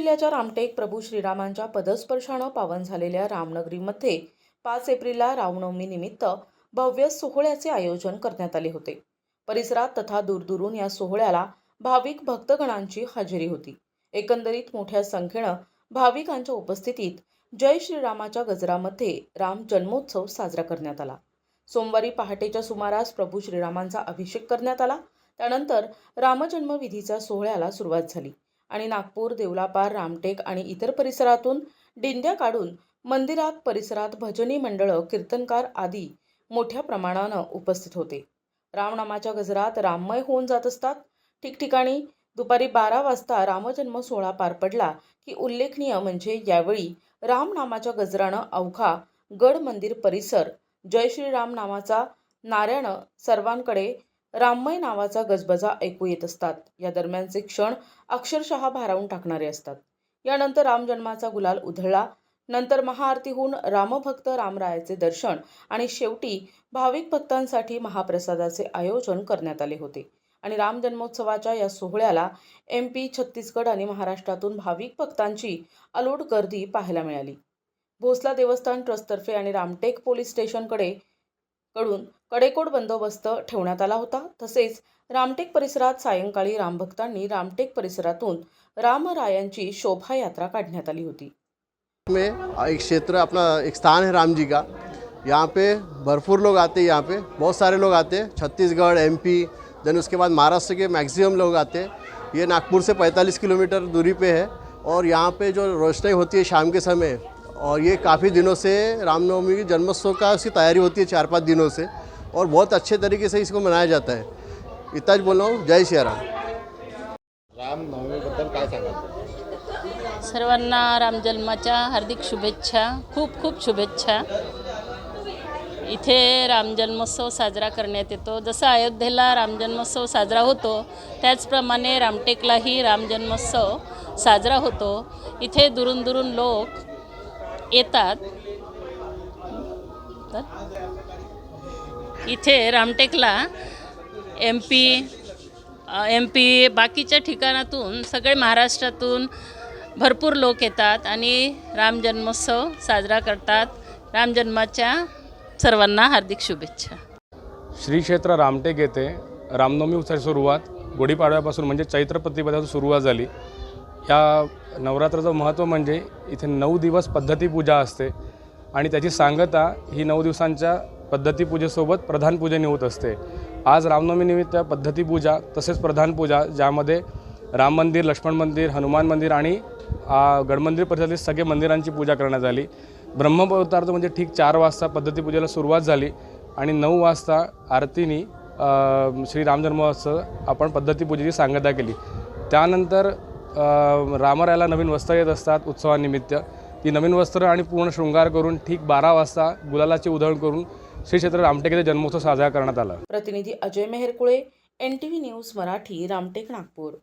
जिल्ह्याच्या रामटेक प्रभू श्रीरामांच्या पदस्पर्शानं पावन झालेल्या रामनगरीमध्ये 5 एप्रिलला रामनवमी निमित्त भव्य सोहळ्याचे आयोजन करण्यात आले होते। परिसरात तथा दूरदूरून या सोहळ्याला भाविक भक्तगणांची हजेरी होती। एकंदरीत मोठ्या संख्येनं भाविकांच्या उपस्थितीत जय श्रीरामाच्या गजरामध्ये राम जन्मोत्सव साजरा करण्यात आला। सोमवारी पहाटेच्या सुमारास प्रभू श्रीरामांचा अभिषेक करण्यात आला। त्यानंतर रामजन्मविधीच्या सोहळ्याला सुरुवात झाली आणि नागपूर, देवलापार, रामटेक आणि इतर परिसरातून दिंड्या काढून मंदिरात परिसरात भजनी मंडळं, कीर्तनकार आदी मोठ्या प्रमाणानं उपस्थित होते। रामनामाच्या गजरात राममय होऊन जात असतात। ठिकठिकाणी दुपारी 12 वाजता रामजन्म सोहळा पार पडला की उल्लेखनीय म्हणजे यावेळी रामनामाच्या गजरानं अवघा गड मंदिर परिसर जय श्रीराम नामाचा नाऱ्यानं सर्वांकडे राममय नावाचा गजबजा ऐकू येत असतात। या दरम्यानचे क्षण अक्षरशः भारावून टाकणारे असतात। यानंतर रामजन्माचा गुलाल उधळला। नंतर महाआरती होऊन रामभक्त रामरायाचे दर्शन आणि शेवटी भाविक भक्तांसाठी महाप्रसादाचे आयोजन करण्यात आले होते आणि राम जन्मोत्सवाच्या या सोहळ्याला MP, छत्तीसगड आणि महाराष्ट्रातून भाविक भक्तांची अलोट गर्दी पाहायला मिळाली। भोसला देवस्थान ट्रस्टतर्फे आणि रामटेक पोलीस स्टेशनकडून कडेकोट बंदोबस्त ठेवण्यात आला होता। तसेच रामटेक परिसरात सायंकाळी रामभक्तांनी रामटेक परिसरातून रामरायांची शोभायात्रा काढण्यात आली होती। में एक क्षेत्र अपना एक स्थान है राम जी का। यहाँ पे भरपूर लोग आते हैं। यहाँ पे बहुत सारे लोग आते हैं, छत्तीसगढ़, MP, देन उसके बाद महाराष्ट्र के मैक्सिमम लोग आते हैं। ये नागपुर से 45 किलोमीटर दूरी पे है और यहाँ पे जो रोशनाई होती है शाम के समय, और ये काफ़ी दिनों से रामनवमी की जन्मोत्सव का उसकी तैयारी होती है 4-5 दिनों से, और बहुत अच्छे तरीके से इसको मनाया जाता है। इतना बोल रहा हूँ। जय श्री राम। रामनवमीबद्दल काय सांगाल? सर्वांना रामजन्माच्या हार्दिक शुभेच्छा, खूप खूप शुभेच्छा। इथे रामजन्मोत्सव साजरा करण्यात येतो। जसं अयोध्येला रामजन्मोत्सव साजरा होतो त्याचप्रमाणे रामटेकलाही रामजन्मोत्सव साजरा होतो। इथे दुरून दुरून लोक येतात। इथे रामटेकला MP बाकीच्या ठिकाणातून सगळे महाराष्ट्रातून भरपूर लोक येतात आणि राम जन्मोत्सव साजरा करतात। रामजन्माच्या सर्वांना हार्दिक शुभेच्छा। श्री क्षेत्र रामटेक येथे रामनवमी उत्सवाची सुरुवात गुढीपाडव्यापासून म्हणजे चैत्र प्रतिपदापासून सुरुवात झाली। या नवरात्राचं महत्त्व म्हणजे इथे 9 दिवस पद्धतीपूजा असते आणि त्याची सांगता ही 9 दिवसांच्या पद्धतीपूजेसोबत प्रधान पूजेने होत असते। आज रामनवमीनिमित्त पद्धतीपूजा तसेच प्रधान पूजा, ज्यामध्ये राम मंदिर, लक्ष्मण मंदिर, हनुमान मंदिर आणि गडमंदिर परिसरातील सगळे मंदिरांची पूजा करण्यात आली। ब्रह्ममुहूर्तार्थ म्हणजे ठीक 4 वाजता पद्धतीपूजेला सुरुवात झाली आणि 9 वाजता आरतीने श्री राम जन्मोत्सव आपण पद्धतीपूजेची सांगता केली। त्यानंतर रामरायाला नवीन वस्त्र येत असतात उत्सवानिमित्त। ती नवीन वस्त्र आणि पूर्ण शृंगार करून ठीक 12 वाजता गुलालाची उधळण करून श्री क्षेत्र रामटेक येथे जन्मोत्सव साजरा करण्यात आला। प्रतिनिधी अजय मेहरकुळे, NTV न्यूज मराठी, रामटेक, नागपूर।